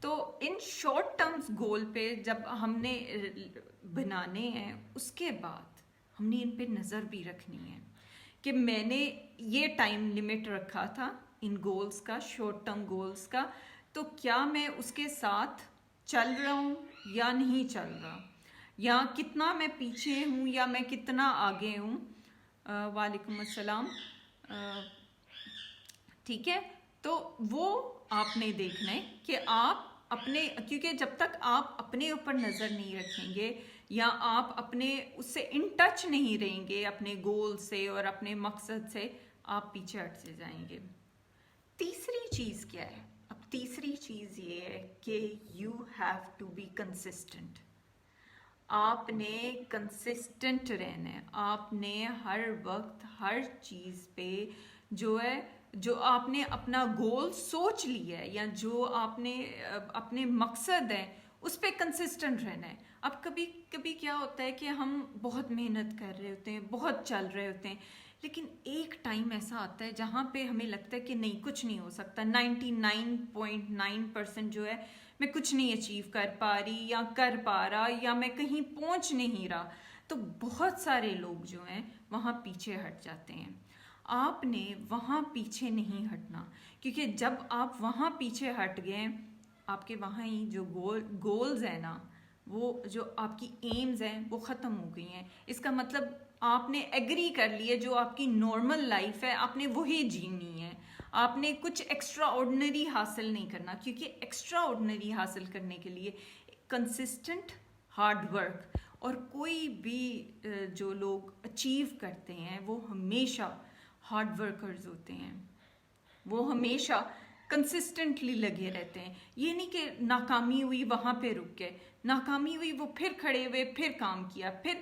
تو in short terms گول پہ جب ہم نے بنانے ہیں، اس کے بعد ہم نے ان پہ نظر بھی رکھنی ہے کہ میں نے یہ ٹائم لمٹ رکھا تھا ان گولز کا، شارٹ ٹرم گولز کا، تو کیا میں اس کے ساتھ چل رہا ہوں یا نہیں چل رہا، یا کتنا میں پیچھے ہوں یا میں کتنا آگے ہوں. وعلیکم السلام. ٹھیک ہے، تو وہ آپ نے دیکھنا ہے کہ آپ اپنے، کیونکہ جب تک آپ اپنے اوپر نظر نہیں رکھیں گے یا آپ اپنے اس سے ان ٹچ نہیں رہیں گے اپنے گول سے اور اپنے مقصد سے، آپ پیچھے ہٹ سے جائیں گے. تیسری چیز کیا ہے؟ اب تیسری چیز یہ ہے کہ you have to be consistent. آپ نے کنسسٹنٹ رہنا ہے. آپ نے ہر وقت ہر چیز پہ جو ہے، جو آپ نے اپنا گول سوچ لیا ہے یا جو آپ نے اپنے مقصد ہے اس پہ کنسسٹنٹ رہنا ہے. اب کبھی کبھی کیا ہوتا ہے کہ ہم بہت محنت کر رہے ہوتے ہیں، بہت چل رہے ہوتے ہیں، لیکن ایک ٹائم ایسا آتا ہے جہاں پہ ہمیں لگتا ہے کہ نہیں، کچھ نہیں ہو سکتا، 99.9% جو ہے میں کچھ نہیں اچیو کر پا رہی یا کر پا رہا یا میں کہیں پہنچ نہیں رہا. تو بہت سارے لوگ جو ہیں وہاں پیچھے ہٹ جاتے ہیں. آپ نے وہاں پیچھے نہیں ہٹنا، کیونکہ جب آپ وہاں پیچھے ہٹ گئے، آپ کے وہاں ہی جو گولز ہیں نا، وہ جو آپ کی ایمز ہیں وہ ختم ہو گئی ہیں. اس کا مطلب آپ نے ایگری کر لیے جو آپ کی نارمل لائف ہے آپ نے وہی جینی ہے. آپ نے کچھ ایکسٹرا آرڈنری حاصل نہیں کرنا، کیونکہ ایکسٹرا آرڈنری حاصل کرنے کے لیے کنسسٹنٹ ہارڈ ورک، اور کوئی بھی جو لوگ اچیو کرتے ہیں وہ ہمیشہ ہارڈ ورکرز ہوتے ہیں. وہ ہمیشہ کنسسٹنٹلی لگے رہتے ہیں. یہ نہیں کہ ناکامی ہوئی وہاں پہ رک گئے، ناکامی ہوئی وہ پھر کھڑے ہوئے، پھر کام کیا، پھر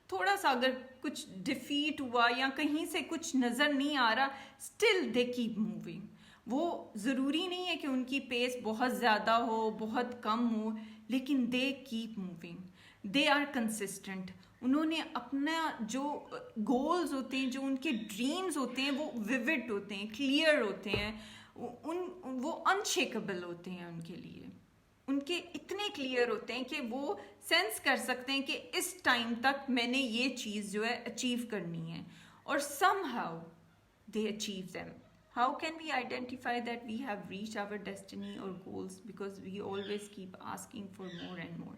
تھوڑا سا اگر کچھ ڈیفیٹ ہوا یا کہیں سے کچھ نظر نہیں آ رہا، اسٹل دے کیپ موونگ. وہ ضروری نہیں ہے کہ ان کی پیس بہت زیادہ ہو، بہت کم ہو، لیکن they keep moving, they are consistent. انہوں نے اپنا جو گولز ہوتے ہیں، جو ان کے ڈریمز ہوتے ہیں، وہ ویوڈ ہوتے ہیں، کلیئر ہوتے ہیں، وہ انشیکیبل ہوتے ہیں. ان کے لیے ان کے اتنے کلیئر ہوتے ہیں کہ وہ سینس کر سکتے ہیں کہ اس ٹائم تک میں نے یہ چیز جو ہے اچیو کرنی ہے، اور some how they achieve them. How can we identify that we have reached our destiny or goals? Because we always keep asking for more and more.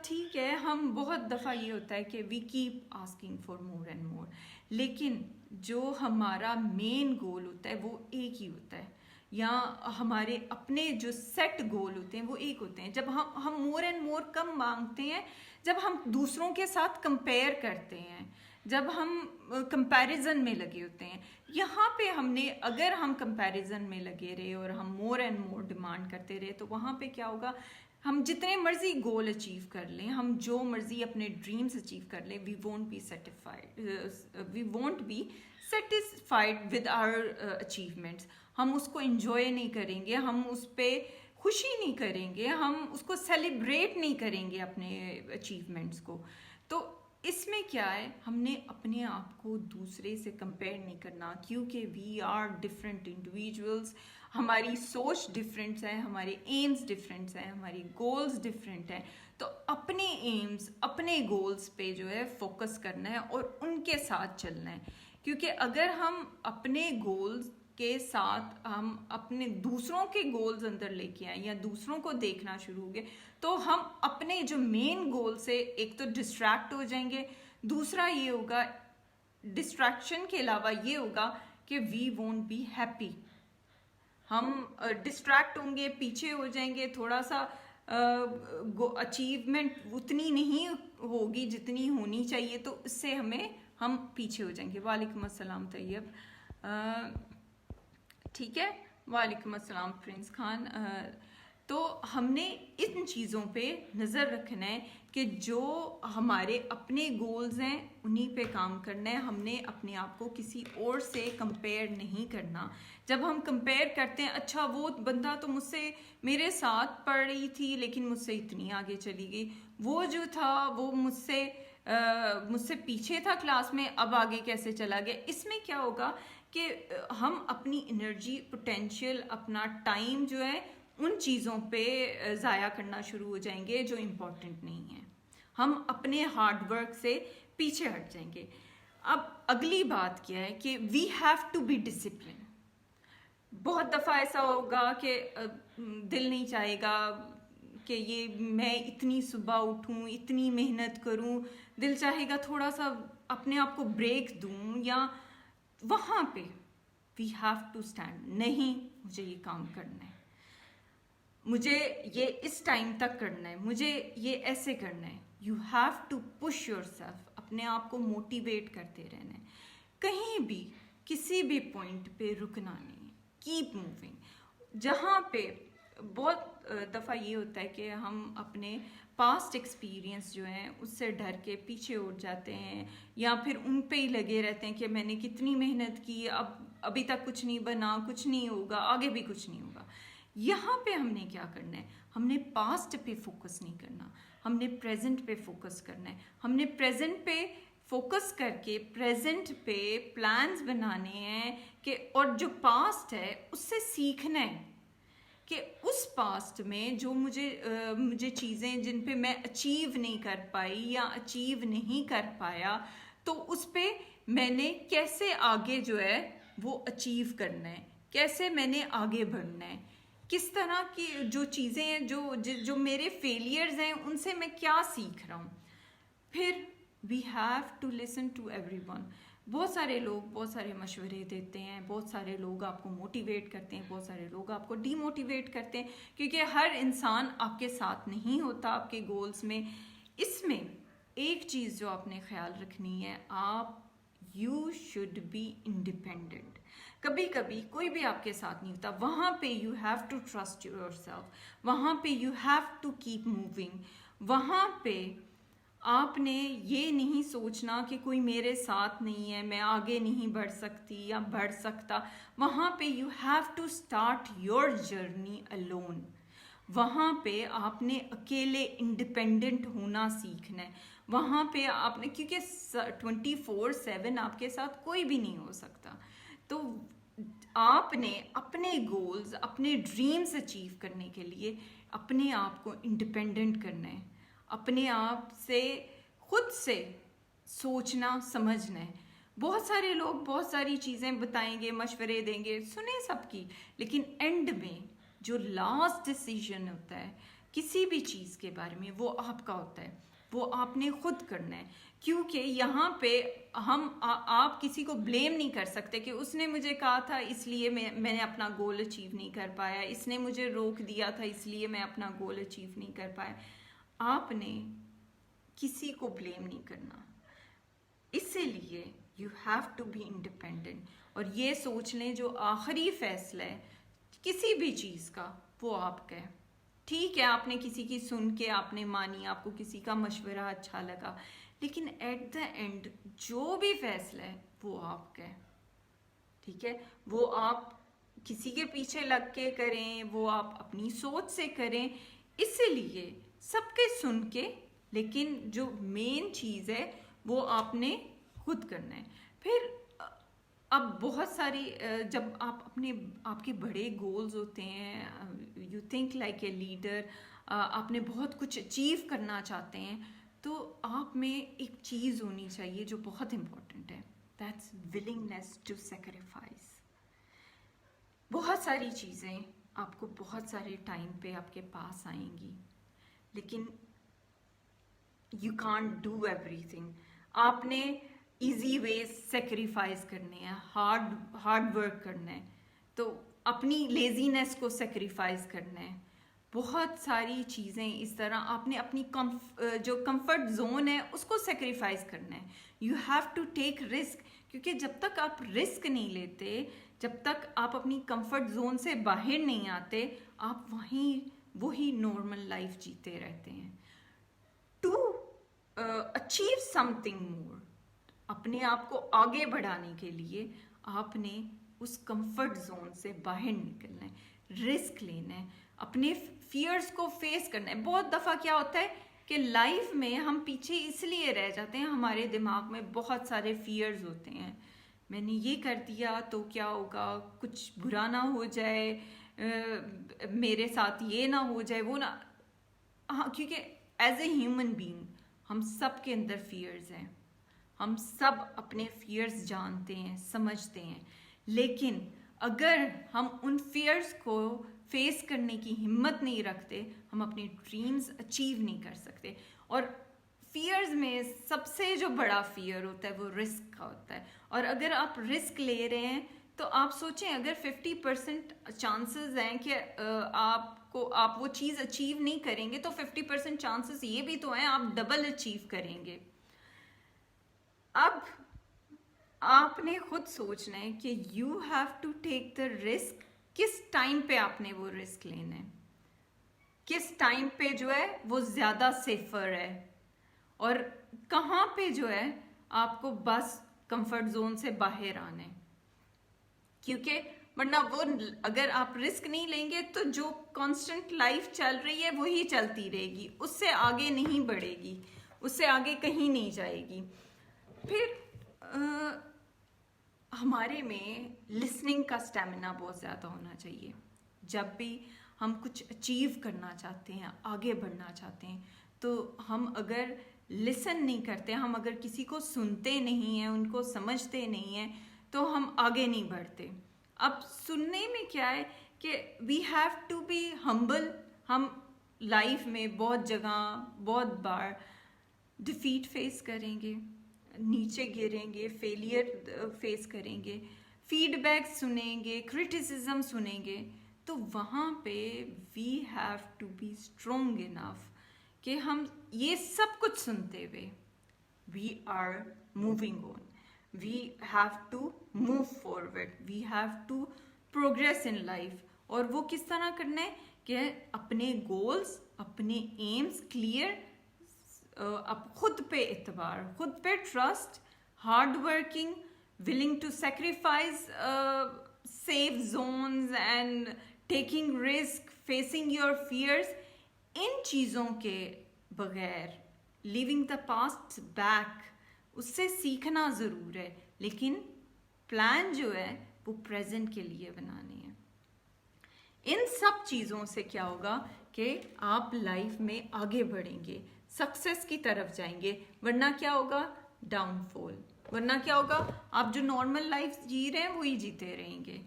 ٹھیک ہے، ہم بہت دفعہ یہ ہوتا ہے کہ we keep asking for more and more, لیکن جو ہمارا مین گول ہوتا ہے وہ ایک ہی ہوتا ہے، یا ہمارے اپنے جو سیٹ گول ہوتے ہیں وہ ایک ہوتے ہیں. جب ہم مور اینڈ مور کم مانگتے ہیں جب ہم دوسروں کے ساتھ کمپیئر کرتے ہیں، جب ہم کمپیریزن میں لگے ہوتے ہیں. یہاں پہ اگر ہم کمپیریزن میں لگے رہے اور ہم مور اینڈ مور ڈیمانڈ کرتے رہے، تو وہاں پہ کیا ہوگا؟ ہم جتنے مرضی گول اچیو کر لیں، ہم جو مرضی اپنے ڈریمز اچیو کر لیں، we won't be satisfied with our achievements. ہم اس کو انجوائے نہیں کریں گے، ہم اس پہ خوشی نہیں کریں گے، ہم اس کو سیلیبریٹ نہیں کریں گے اپنے اچیومنٹس کو. تو اس میں کیا ہے؟ ہم نے اپنے آپ کو دوسرے سے کمپیئر نہیں کرنا، کیونکہ وی آر ڈفرینٹ انڈیویجولس. ہماری سوچ ڈفرینٹ ہے، ہمارے ایمز ڈفرینٹ ہیں، ہماری گولز ڈفرینٹ ہیں. تو اپنے ایمز، اپنے گولز پہ جو ہے فوکس کرنا ہے اور ان کے ساتھ چلنا ہے. کیونکہ اگر ہم اپنے گولز کے ساتھ ہم اپنے دوسروں کے گولز اندر لے کے آئیں یا دوسروں کو دیکھنا شروع ہو گئے، تو ہم اپنے جو مین گول سے ایک تو ڈسٹریکٹ ہو جائیں گے، دوسرا یہ ہوگا، ڈسٹریکشن کے علاوہ یہ ہوگا کہ وی وونٹ بی ہیپی. ہم ڈسٹریکٹ ہوں گے، پیچھے ہو جائیں گے، تھوڑا سا اچیومنٹ اتنی نہیں ہوگی جتنی ہونی چاہیے، تو اس سے ہم پیچھے ہو جائیں گے. وعلیکم السلام طیب. ٹھیک ہے، وعلیکم السلام پرنس خان. تو ہم نے ان چیزوں پہ نظر رکھنا ہے کہ جو ہمارے اپنے گولز ہیں انہی پہ کام کرنا ہے. ہم نے اپنے آپ کو کسی اور سے کمپیئر نہیں کرنا. جب ہم کمپیئر کرتے ہیں، اچھا وہ بندہ تو مجھ سے میرے ساتھ پڑھ رہی تھی لیکن مجھ سے اتنی آگے چلی گئی، وہ جو تھا وہ مجھ سے پیچھے تھا کلاس میں، اب آگے کیسے چلا گیا. اس میں کیا ہوگا کہ ہم اپنی انرجی، پوٹینشیل، اپنا ٹائم جو ہے ان چیزوں پہ ضائع کرنا شروع ہو جائیں گے جو امپورٹنٹ نہیں ہیں. ہم اپنے ہارڈ ورک سے پیچھے ہٹ جائیں گے. اب اگلی بات کیا ہے کہ we have to be discipline. بہت دفعہ ایسا ہوگا کہ دل نہیں چاہے گا کہ یہ میں اتنی صبح اٹھوں, اتنی محنت کروں, دل چاہے گا تھوڑا سا اپنے آپ کو بریک دوں, یا وہاں پہ وی ہیو ٹو اسٹینڈ. نہیں, مجھے یہ کام کرنا ہے, مجھے یہ اس ٹائم تک کرنا ہے, مجھے یہ ایسے کرنا ہے. You have to push yourself. اپنے آپ کو موٹیویٹ کرتے رہنا ہے. کہیں بھی کسی بھی پوائنٹ پہ رکنا نہیں. Keep moving. جہاں پہ بہت دفعہ یہ ہوتا ہے کہ ہم اپنے پاسٹ ایکسپیرینس جو ہیں اس سے ڈر کے پیچھے اٹھ جاتے ہیں, یا پھر ان پہ ہی لگے رہتے ہیں کہ میں نے کتنی محنت کی, ابھی تک کچھ نہیں بنا, کچھ نہیں ہوگا, آگے بھی کچھ نہیں ہوگا. یہاں پہ ہم نے کیا کرنا ہے, ہم نے پاسٹ پہ فوکس نہیں کرنا, ہم نے پریزنٹ پہ فوکس کرنا ہے. ہم نے پریزنٹ پہ فوکس کر کے پریزنٹ پہ پلانز بنانے ہیں کہ, اور جو پاسٹ ہے اس سے سیکھنا ہے کہ اس پاسٹ میں جو مجھے چیزیں جن پہ میں اچیو نہیں کر پائی یا اچیو نہیں کر پایا, تو اس پہ میں نے کیسے آگے جو ہے وہ اچیو کرنا ہے, کیسے میں نے آگے بڑھنا ہے, کس طرح کی جو چیزیں ہیں جو میرے فیلیئرز ہیں ان سے میں کیا سیکھ رہا ہوں. پھر we have to listen to everyone. بہت سارے لوگ بہت سارے مشورے دیتے ہیں, بہت سارے لوگ آپ کو موٹیویٹ کرتے ہیں, بہت سارے لوگ آپ کو ڈی موٹیویٹ کرتے ہیں, کیونکہ ہر انسان آپ کے ساتھ نہیں ہوتا آپ کے گولز میں. اس میں ایک چیز جو آپ نے خیال رکھنی ہے, یو شوڈ بی انڈیپینڈنٹ. کبھی کبھی کوئی بھی آپ کے ساتھ نہیں ہوتا, وہاں پہ you have to trust yourself, وہاں پہ you have to keep moving. وہاں پہ آپ نے یہ نہیں سوچنا کہ کوئی میرے ساتھ نہیں ہے, میں آگے نہیں بڑھ سکتی یا بڑھ سکتا. وہاں پہ you have to start your journey alone. وہاں پہ آپ نے اکیلے انڈیپینڈنٹ ہونا سیکھنا ہے. وہاں پہ آپ نے, کیونکہ 24/7 آپ کے ساتھ کوئی بھی نہیں ہو سکتا, تو آپ نے اپنے گولز, اپنے ڈریمز اچیو کرنے کے لیے اپنے آپ کو انڈیپینڈنٹ کرنا ہے, اپنے آپ سے خود سے سوچنا سمجھنا ہے. بہت سارے لوگ بہت ساری چیزیں بتائیں گے, مشورے دیں گے, سنیں سب کی, لیکن اینڈ میں جو لاسٹ ڈیسیژن ہوتا ہے کسی بھی چیز کے بارے میں وہ آپ کا ہوتا ہے, وہ آپ نے خود کرنا ہے. کیونکہ یہاں پہ آپ کسی کو بلیم نہیں کر سکتے کہ اس نے مجھے کہا تھا اس لیے میں نے اپنا گول اچیو نہیں کر پایا, اس نے مجھے روک دیا تھا اس لیے میں اپنا گول اچیو نہیں کر پایا. آپ نے کسی کو بلیم نہیں کرنا. اسی لیے you have to be independent. اور یہ سوچ لیں جو آخری فیصلہ ہے کسی بھی چیز کا وہ آپ کا ہے. ٹھیک ہے, آپ نے کسی کی سن کے آپ نے مانی, آپ کو کسی کا مشورہ اچھا لگا, لیکن ایٹ دا اینڈ جو بھی فیصلہ ہے وہ آپ کا ہے. ٹھیک ہے, وہ آپ کسی کے پیچھے لگ کے کریں, وہ آپ اپنی سوچ سے کریں. اسی لیے سب کے سن کے, لیکن جو مین چیز ہے وہ آپ نے خود کرنا ہے. پھر اب بہت ساری جب آپ کے بڑے گولز ہوتے ہیں, you think like a leader, آپ نے بہت کچھ اچیو کرنا چاہتے ہیں, تو آپ میں ایک چیز ہونی چاہیے جو بہت امپورٹنٹ ہے, دیٹس ولنگنیس ٹو سیکریفائز. بہت ساری چیزیں آپ کو بہت سارے ٹائم پہ آپ کے پاس آئیں گی, لیکن you can't do every thing. آپ نے ایزی ویز سیکریفائز کرنے ہیں, ہارڈ ورک کرنا ہے, تو اپنی لیزینس کو سیکریفائز کرنا ہے. بہت ساری چیزیں اس طرح آپ نے اپنی جو کمفرٹ زون ہے اس کو سیکریفائز کرنا ہے. You have to take risk, کیونکہ جب تک آپ رسک نہیں لیتے, جب تک آپ اپنی کمفرٹ زون سے باہر نہیں آتے, آپ وہی نارمل لائف جیتے رہتے ہیں. To achieve something more, اپنے آپ کو آگے بڑھانے کے لیے آپ نے اس کمفرٹ زون سے باہر نکلنا ہے, رسک لینا ہے, اپنے فیئرز کو فیس کرنا ہے. بہت دفعہ کیا ہوتا ہے کہ لائف میں ہم پیچھے اس لیے رہ جاتے ہیں, ہمارے دماغ میں بہت سارے فیئرز ہوتے ہیں. میں نے یہ کر دیا تو کیا ہوگا, کچھ برا نہ ہو جائے, میرے ساتھ یہ نہ ہو جائے وہ نہ. ہاں کیونکہ ایز اے ہیومن بینگ ہم سب کے اندر فیئرز ہیں, ہم سب اپنے فیئرز جانتے ہیں, سمجھتے ہیں, لیکن اگر ہم ان فیئرز کو فیس کرنے کی ہمت نہیں رکھتے ہم اپنے ڈریمز اچیو نہیں کر سکتے. اور فیئرز میں سب سے جو بڑا فیئر ہوتا ہے وہ رسک کا ہوتا ہے. اور اگر آپ رسک لے رہے ہیں تو آپ سوچیں اگر 50% چانسز ہیں کہ آپ وہ چیز اچیو نہیں کریں گے تو 50% چانسز یہ بھی تو ہیں آپ ڈبل اچیو کریں گے. اب آپ نے خود سوچنا ہے کہ you have to take the risk. کس ٹائم پہ آپ نے وہ رسک لینا ہے, کس ٹائم پہ جو ہے وہ زیادہ سیفر ہے, اور کہاں پہ جو ہے آپ کو بس کمفرٹ زون سے باہر آنا ہے. کیونکہ ورنہ وہ اگر آپ رسک نہیں لیں گے تو جو کانسٹنٹ لائف چل رہی ہے وہی چلتی رہے گی, اس سے آگے نہیں بڑھے گی, اس سے آگے کہیں نہیں جائے گی. پھر ہمارے میں لسننگ کا اسٹیمنا بہت زیادہ ہونا چاہیے. جب بھی ہم کچھ اچیو کرنا چاہتے ہیں, آگے بڑھنا چاہتے ہیں, تو ہم اگر لسن نہیں کرتے, ہم اگر کسی کو سنتے نہیں ہیں, ان کو سمجھتے نہیں ہیں, تو ہم آگے نہیں بڑھتے. اب سننے میں کیا ہے کہ we have to be humble. ہم لائف میں بہت جگہ بہت بار ڈیفیٹ فیس کریں گے, نیچے گریں گے, فیلئر فیس کریں گے, فیڈ بیک سنیں گے, کرٹیسزم سنیں گے, تو وہاں پہ we have to be strong enough کہ ہم یہ سب کچھ سنتے ہوئے we are moving on, we have to move forward, we have to progress in life. اور وہ کس طرح کرنا ہے کہ اپنے گولز, اپنے ایمز کلیئر, اب خود پہ اعتبار, خود پہ trust, hard working, willing to sacrifice safe zones and taking risk, facing your fears. ان چیزوں کے بغیر لیونگ دا پاسٹ بیک, اس سے سیکھنا ضرور ہے, لیکن پلان جو ہے وہ پریزنٹ کے لیے بنانے ہیں. ان سب چیزوں سے کیا ہوگا کہ آپ لائف میں آگے بڑھیں گے, سکسیس کی طرف جائیں گے. ورنہ کیا ہوگا, ڈاؤن فال. ورنہ کیا ہوگا, آپ جو نارمل لائف جی رہے ہیں وہی جیتے رہیں گے.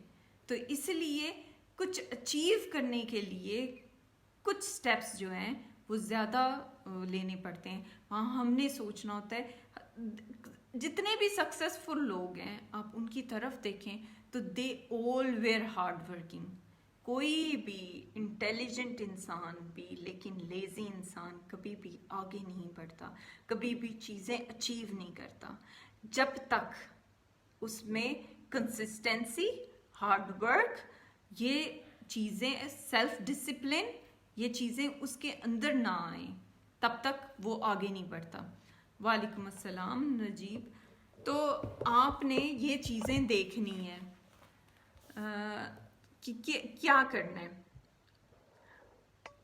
تو اس لیے کچھ اچیو کرنے کے لیے کچھ سٹیپس جو ہیں وہ زیادہ لینے پڑتے ہیں. وہاں ہم نے سوچنا ہوتا ہے. جتنے بھی سکسیسفل لوگ ہیں آپ ان کی طرف دیکھیں تو دے آل ویئر ہارڈ ورکنگ. کوئی بھی انٹیلیجنٹ انسان بھی لیکن لیزی انسان کبھی بھی آگے نہیں بڑھتا, کبھی بھی چیزیں اچیو نہیں کرتا جب تک اس میں کنسسٹنسی, ہارڈ ورک, یہ چیزیں, سیلف ڈسپلن, یہ چیزیں اس کے اندر نہ آئیں تب تک وہ آگے نہیں بڑھتا. وعلیکم السلام نجیب. تو آپ نے یہ چیزیں دیکھنی ہیں کہ کیا کرنا ہے.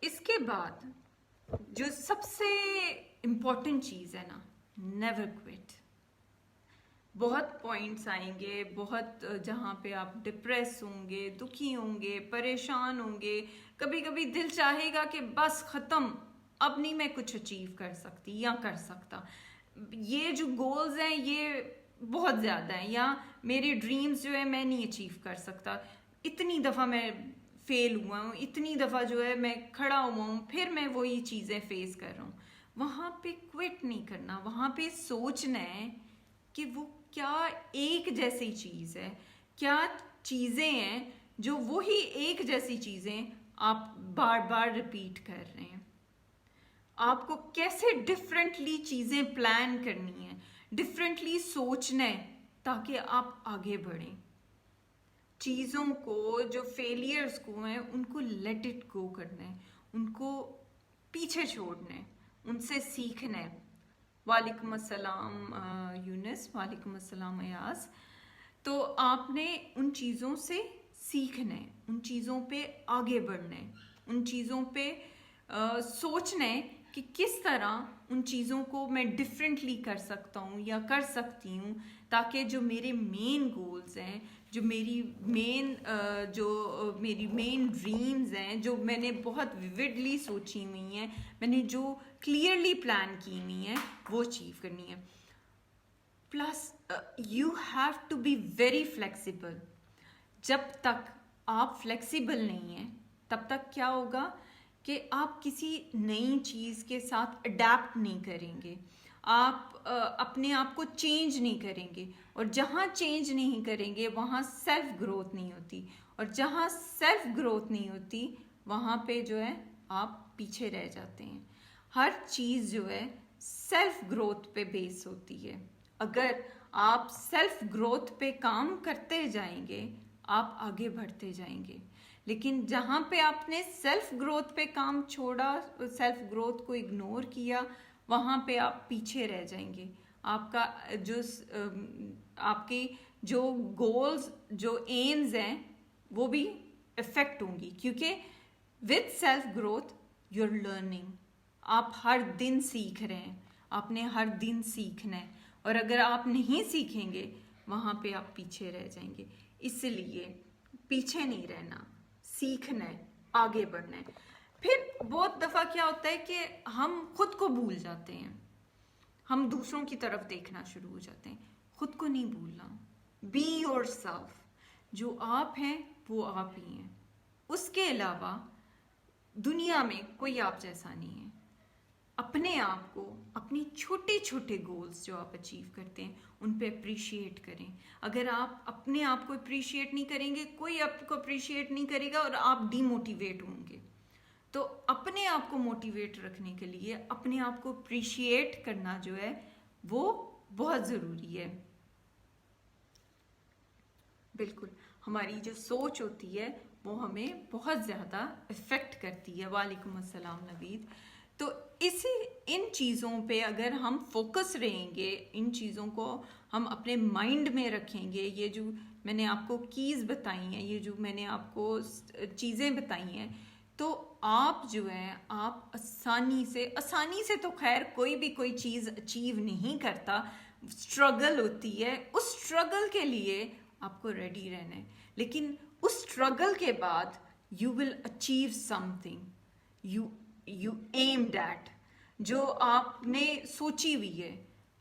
اس کے بعد جو سب سے امپورٹنٹ چیز ہے نا, نیور کوئٹ. بہت پوائنٹس آئیں گے, بہت جہاں پہ آپ ڈپریس ہوں گے, دکھی ہوں گے, پریشان ہوں گے, کبھی کبھی دل چاہے گا کہ بس ختم, اب نہیں میں کچھ اچیو کر سکتی یا کر سکتا, یہ جو گولز ہیں یہ بہت زیادہ ہیں, یا میرے ڈریمز جو ہے میں نہیں اچیو کر سکتا, اتنی دفعہ میں فیل ہوا ہوں, اتنی دفعہ جو ہے میں کھڑا ہوا ہوں, پھر میں وہی چیزیں فیس کر رہا ہوں. وہاں پہ کوئٹ نہیں کرنا, وہاں پہ سوچنا ہے کہ وہ کیا ایک جیسی چیز ہے, کیا چیزیں ہیں جو وہی ایک جیسی چیزیں آپ بار بار ریپیٹ کر رہے ہیں. آپ کو کیسے ڈفرینٹلی چیزیں پلان کرنی ہیں, ڈفرینٹلی سوچنا ہے تاکہ آپ آگے بڑھیں. چیزوں کو, جو فیلئرز کو ہیں ان کو لیٹ اٹ گو کرنا ہے, ان کو پیچھے چھوڑنا ہے, ان سے سیکھنا ہے. وعلیکم السلام یونس, وعلیکم السلام ایاز. تو آپ نے ان چیزوں سے سیکھنا ہے, ان چیزوں پہ آگے بڑھنا ہے, ان چیزوں پہ سوچنا ہے کہ کس طرح ان چیزوں کو میں ڈفرینٹلی کر سکتا ہوں یا کر سکتی ہوں تاکہ جو میرے مین گولز ہیں، جو میری مین ڈریمز ہیں، جو میں نے بہت ویوڈلی سوچی ہوئی ہیں، میں نے جو کلیئرلی پلان کی ہوئی ہیں، وہ اچیو کرنی ہے. Plus you have to be very flexible. جب تک آپ فلیکسیبل نہیں ہیں تب تک کیا ہوگا کہ آپ کسی نئی چیز کے ساتھ اڈیپٹ نہیں کریں گے، آپ اپنے آپ کو چینج نہیں کریں گے، اور جہاں چینج نہیں کریں گے وہاں سیلف گروتھ نہیں ہوتی، اور جہاں سیلف گروتھ نہیں ہوتی وہاں پہ جو ہے آپ پیچھے رہ جاتے ہیں. ہر چیز جو ہے سیلف گروتھ پہ بیس ہوتی ہے. اگر آپ سیلف گروتھ پہ کام کرتے جائیں گے آپ آگے بڑھتے جائیں گے. لیکن جہاں پہ آپ نے سیلف گروتھ پہ کام چھوڑا، سیلف گروتھ کو اگنور کیا، وہاں پہ آپ پیچھے رہ جائیں گے. آپ کا آپ کی جو گولز، جو ایمز ہیں وہ بھی افیکٹ ہوں گی، کیونکہ with self growth you are learning. آپ ہر دن سیکھ رہے ہیں، آپ نے ہر دن سیکھنا ہے، اور اگر آپ نہیں سیکھیں گے وہاں پہ آپ پیچھے رہ جائیں گے. اس لیے پیچھے نہیں رہنا، سیکھنا ہے، آگے بڑھنا ہے. پھر بہت دفعہ کیا ہوتا ہے کہ ہم خود کو بھول جاتے ہیں، ہم دوسروں کی طرف دیکھنا شروع ہو جاتے ہیں. خود کو نہیں بھولنا. Be yourself. جو آپ ہیں وہ آپ ہی ہیں. اس کے علاوہ دنیا میں کوئی آپ جیسا نہیں ہے. اپنے آپ کو، اپنی چھوٹے چھوٹے گولز جو آپ اچیو کرتے ہیں ان پہ اپریشیٹ کریں. اگر آپ اپنے آپ کو اپریشیٹ نہیں کریں گے کوئی آپ کو اپریشیٹ نہیں کرے گا، اور آپ ڈی موٹیویٹ ہوں گے. تو اپنے آپ کو موٹیویٹ رکھنے کے لیے اپنے آپ کو اپریشیٹ کرنا جو ہے وہ بہت ضروری ہے. بالکل ہماری جو سوچ ہوتی ہے وہ ہمیں بہت زیادہ افیکٹ کرتی ہے. وعلیکم السلام نوید. تو ان چیزوں پہ اگر ہم فوکس رہیں گے، ان چیزوں کو ہم اپنے مائنڈ میں رکھیں گے، یہ جو میں نے آپ کو کیز بتائی ہیں، یہ جو میں نے آپ کو چیزیں بتائی ہیں، تو آپ جو ہیں آپ آسانی سے تو خیر کوئی چیز اچیو نہیں کرتا، اسٹرگل ہوتی ہے. اس اسٹرگل کے لیے آپ کو ریڈی رہنا ہے. لیکن اس اسٹرگل کے بعد you will achieve something you aimed at, جو آپ نے سوچی ہوئی ہے.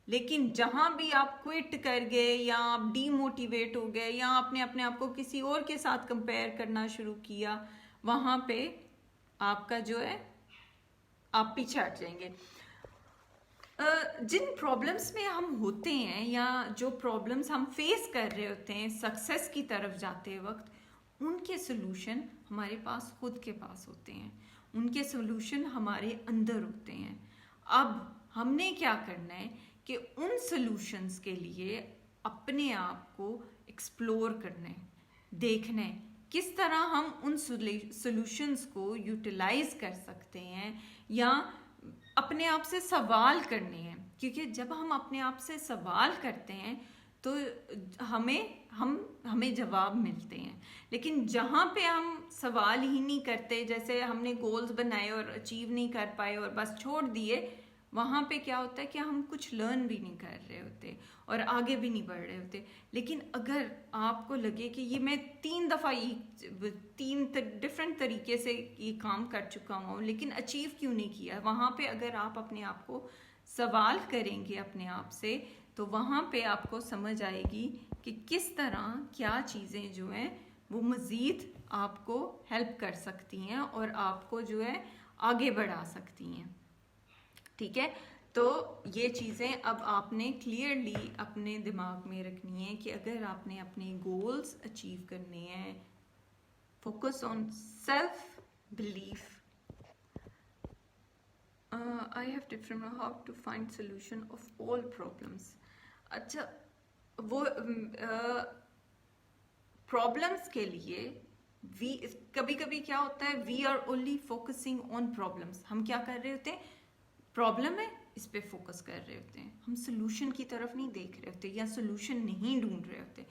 لیکن جہاں بھی آپ کوئٹ کر گئے، یا آپ ڈی موٹیویٹ ہو گئے، یا آپ نے اپنے آپ کو کسی اور کے ساتھ کمپیئر کرنا شروع کیا، وہاں پہ آپ کا جو ہے آپ پیچھے ہٹ جائیں گے. جن پرابلمس میں ہم ہوتے ہیں، یا جو پرابلمس ہم فیس کر رہے ہوتے ہیں سکسیس کی طرف جاتے وقت، ان کے سلوشن ہمارے پاس خود کے پاس ہوتے ہیں، ان کے سلوشن ہمارے اندر ہوتے ہیں. اب ہم نے کیا کرنا ہے کہ ان سلوشنز کے لیے اپنے آپ کو ایکسپلور کرنا ہے، دیکھنا ہے کس طرح ہم ان سلوشنز کو یوٹیلائز کر سکتے ہیں، یا اپنے آپ سے سوال کرنے ہیں. کیونکہ جب ہم اپنے آپ سے سوال کرتے ہیں تو ہمیں جواب ملتے ہیں. لیکن جہاں پہ ہم سوال ہی نہیں کرتے، جیسے ہم نے گولز بنائے اور اچیو نہیں کر پائے اور بس چھوڑ دیے، وہاں پہ کیا ہوتا ہے کہ ہم کچھ لرن بھی نہیں کر رہے ہوتے اور آگے بھی نہیں بڑھ رہے ہوتے. لیکن اگر آپ کو لگے کہ یہ میں 3 دفعہ 3 ڈفرینٹ طریقے سے یہ کام کر چکا ہوں لیکن اچیو کیوں نہیں کیا، وہاں پہ اگر آپ اپنے آپ کو سوال کریں گے اپنے آپ سے، تو وہاں پہ آپ کو سمجھ آئے گی کہ کس طرح کیا چیزیں جو ہیں وہ مزید آپ کو ہیلپ کر سکتی ہیں اور آپ کو جو ہے آگے بڑھا سکتی ہیں. ٹھیک ہے، تو یہ چیزیں اب آپ نے کلیئرلی اپنے دماغ میں رکھنی ہے کہ اگر آپ نے اپنے گولز اچیو کرنے ہیں، focus on self belief. I have different how to find solution of all problems. اچھا، وہ پرابلمس کے لیے کبھی کبھی کیا ہوتا ہے، we are only focusing on problems. ہم کیا کر رہے ہوتے ہیں، پرابلم ہے اس پہ فوکس کر رہے ہوتے ہیں، ہم سلوشن کی طرف نہیں دیکھ رہے ہوتے یا سلوشن نہیں ڈھونڈ رہے ہوتے.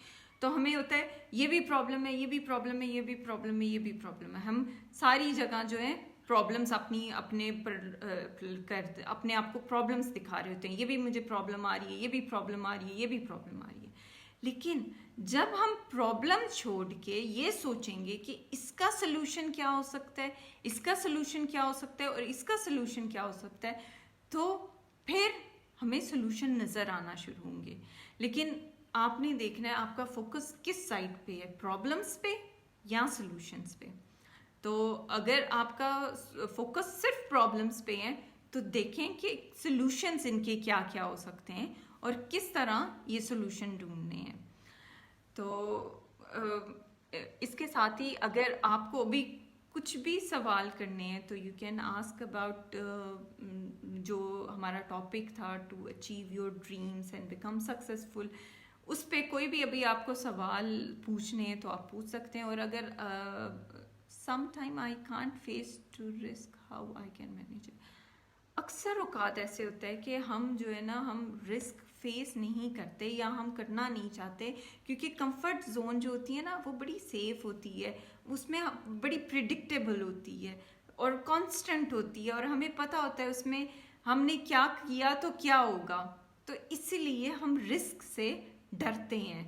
تو ہمیں ہوتا ہے یہ بھی پرابلم ہے، یہ بھی پرابلم ہے، یہ بھی پرابلم ہے، یہ بھی پرابلم ہے. ہم ساری جگہ جو ہے پرابلمس اپنے اپنے آپ کو پرابلمس دکھا رہے ہوتے ہیں، یہ بھی مجھے پرابلم آ رہی ہے، یہ بھی پرابلم آ رہی ہے، یہ بھی پرابلم آ رہی ہے. لیکن جب ہم پرابلم چھوڑ کے یہ سوچیں گے کہ اس کا سلوشن کیا ہو سکتا ہے، اس کا سلوشن کیا ہو سکتا ہے اور اس کا سلوشن کیا ہو سکتا ہے، تو پھر ہمیں سلوشن نظر آنا شروع ہوں گے. لیکن آپ نے دیکھنا ہے آپ کا فوکس کس سائڈ پہ ہے، پرابلمس پہ یا سلوشنس پہ. تو اگر آپ کا فوکس صرف پرابلمس پہ ہے تو دیکھیں کہ سلوشنس ان کے کیا کیا ہو سکتے ہیں اور کس طرح یہ سلوشن ڈھونڈنے ہیں. تو اس کے ساتھ ہی اگر آپ کو ابھی کچھ بھی سوال کرنے ہیں تو یو کین آسک اباؤٹ جو ہمارا ٹاپک تھا to achieve your dreams and become successful. اس پہ کوئی بھی ابھی آپ کو سوال پوچھنے ہیں تو آپ پوچھ سکتے ہیں. اور اگر some time I can't face to risk how I can manage. اکثر اوقات ایسے ہوتا ہے کہ ہم جو ہے نا ہم رسک فیس نہیں کرتے یا ہم کرنا نہیں چاہتے کیونکہ کمفرٹ زون جو ہوتی ہے نا وہ بڑی سیف ہوتی ہے، اس میں بڑی پریڈکٹیبل ہوتی ہے اور کانسٹنٹ ہوتی ہے اور ہمیں پتہ ہوتا ہے اس میں ہم نے کیا کیا تو کیا ہوگا. تو اسی لیے ہم رسک سے ڈرتے ہیں.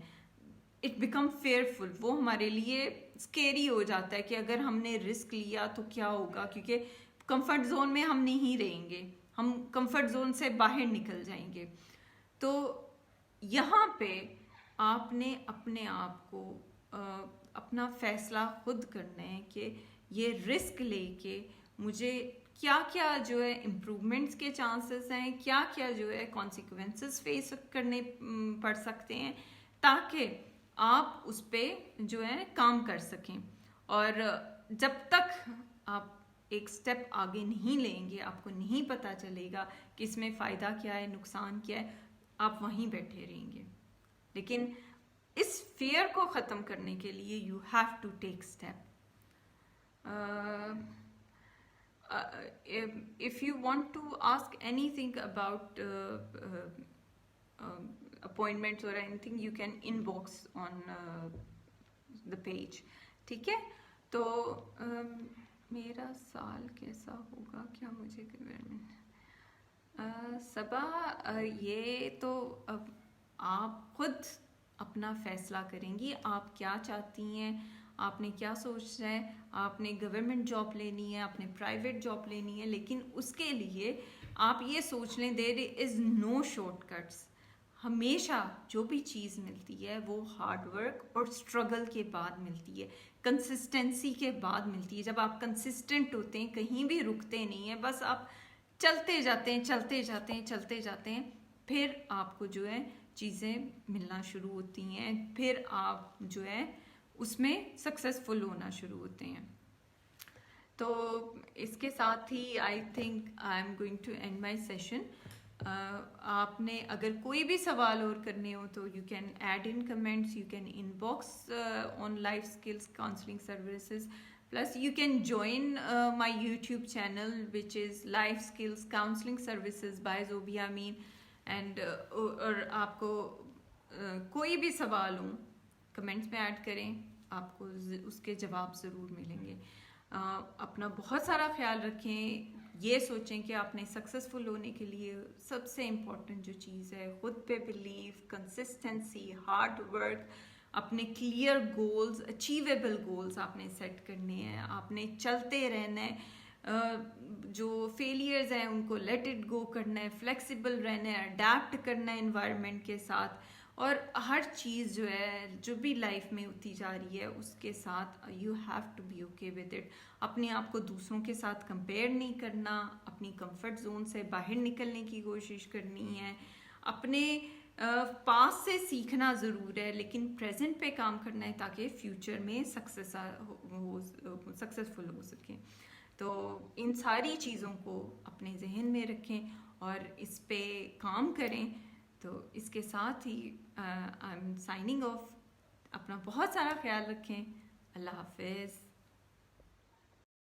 اٹ بیکم فیئرفل، وہ ہمارے لیے اسکیری ہو جاتا ہے کہ اگر ہم نے رسک لیا تو کیا ہوگا، کیونکہ کمفرٹ زون میں ہم نہیں رہیں گے، ہم کمفرٹ زون سے باہر نکل جائیں گے. تو یہاں پہ آپ نے اپنے آپ کو اپنا فیصلہ خود کرنا ہے کہ یہ رسک لے کے مجھے کیا کیا جو ہے امپرومنٹس کے چانسز ہیں، کیا کیا جو ہے کانسیکوینسز فیس کرنے پڑ سکتے ہیں تاکہ آپ اس پہ جو ہے کام کر سکیں. اور جب تک آپ ایک سٹیپ آگے نہیں لیں گے، آپ کو نہیں پتہ چلے گا کہ اس میں فائدہ کیا ہے، نقصان کیا ہے، آپ وہیں بیٹھے رہیں گے. لیکن اس فیئر کو ختم کرنے کے لیے you have to take step. if you want to ask anything about appointments or anything you can inbox on the page. ٹھیک ہے. تو میرا سال کیسا ہوگا، کیا مجھے صبا یہ تو اب آپ خود اپنا فیصلہ کریں گی آپ کیا چاہتی ہیں، آپ نے کیا سوچنا ہے. آپ نے گورنمنٹ جاب لینی ہے، آپ نے پرائیویٹ جاب لینی ہے، لیکن اس کے لیے آپ یہ سوچ لیں دیر از نو شارٹ کٹس. ہمیشہ جو بھی چیز ملتی ہے وہ ہارڈ ورک اور اسٹرگل کے بعد ملتی ہے، کنسسٹنسی کے بعد ملتی ہے. جب آپ کنسسٹنٹ ہوتے ہیں، کہیں بھی رکتے نہیں ہیں، بس آپ چلتے جاتے ہیں چلتے جاتے ہیں چلتے جاتے ہیں، پھر آپ کو جو ہے چیزیں ملنا شروع ہوتی ہیں، پھر آپ جو ہے اس میں سکسیزفل ہونا شروع ہوتے ہیں. تو اس کے ساتھ ہی I think I am going to end my session. آپ نے اگر کوئی بھی سوال اور کرنے ہو تو you can add in comments, you can inbox on life skills counselling services. Plus you can join my YouTube channel which is Life Skills Counseling Services by Zobia Amin. And اور آپ کو کوئی بھی سوال ہوں comments میں add کریں، آپ کو اس کے جواب ضرور ملیں گے. اپنا بہت سارا خیال رکھیں. یہ سوچیں کہ آپ نے سکسیزفل ہونے کے لیے سب سے امپورٹنٹ جو چیز ہے خود پہ بلیو، کنسسٹنسی، ہارڈ ورک، اپنے کلیئر گولز، اچیویبل گولز آپ نے سیٹ کرنے ہیں. آپ نے چلتے رہنا ہے، جو فیلیئرز ہیں ان کو لیٹ اٹ گو کرنا ہے، فلیکسیبل رہنا ہے، اڈیپٹ کرنا ہے انوائرمنٹ کے ساتھ. اور ہر چیز جو ہے جو بھی لائف میں ہوتی جا رہی ہے اس کے ساتھ you have to be okay with it. اپنے آپ کو دوسروں کے ساتھ کمپیئر نہیں کرنا، اپنی کمفرٹ زون سے باہر نکلنے کی کوشش کرنی ہے. اپنے پاس سے سیکھنا ضرور ہے لیکن پریزنٹ پہ کام کرنا ہے تاکہ فیوچر میں سکسیزفل ہو سکیں. تو ان ساری چیزوں کو اپنے ذہن میں رکھیں اور اس پہ کام کریں. تو اس کے ساتھ ہی آئی ایم سائننگ آف. اپنا بہت سارا خیال رکھیں. اللہ حافظ.